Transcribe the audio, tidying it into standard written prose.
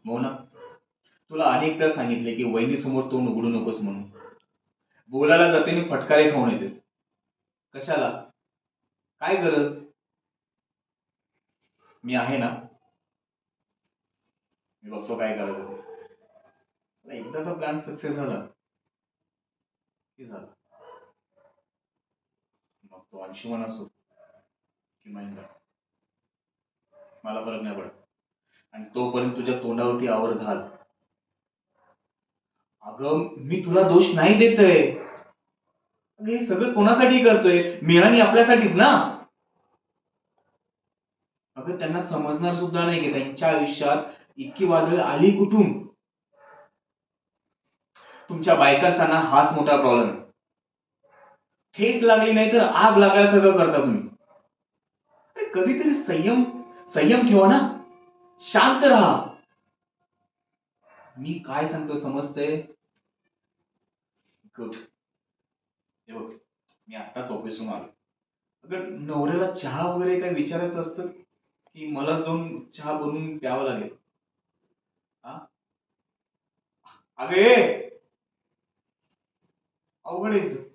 मोना, तुला अनेकदा सांगितले की वहिनीसमोर तोंड उघडू नकोस म्हणून. बोलायला जाते आणि फटकारे खाऊन येतेस. कशाला? काय गरज? मी आहे ना. मी बघतो काय करायचं ते. चला, एकदाचा प्लॅन सक्सेस झाला की झाला. मग तो अंशुमन असो की महेंद्र, मला फरक नाही पडत. आणि तोपर्यंत तुझ्या तोंडावरती आवर घाल. अगं, मी तुला दोष नाही देतय. अगं, हे सगळं कोणासाठी करतोय? मी आणि आपल्यासाठीच ना. अगं, त्यांना समजणार सुद्धा नाही की त्यांच्या आयुष्यात इतकी वादळ आली कुठून. तुमच्या बायकांचा ना हाच मोठा प्रॉब्लेम आहे. ठेच लागली नाही तर आग लागायला सगळं करता तुम्ही. अरे, कधीतरी संयम संयम ठेवा ना. शांत राहा. मी काय सांगतो समजतंय? गुड. हे बघ, मी आत्ताच ऑफिसहून आलो. अगं, नवऱ्याला चहा वगैरे काय विचारायचं असतं की मला जाऊन चहा बनवून प्यावं लागेल? हा? अगं, अवघड आहे.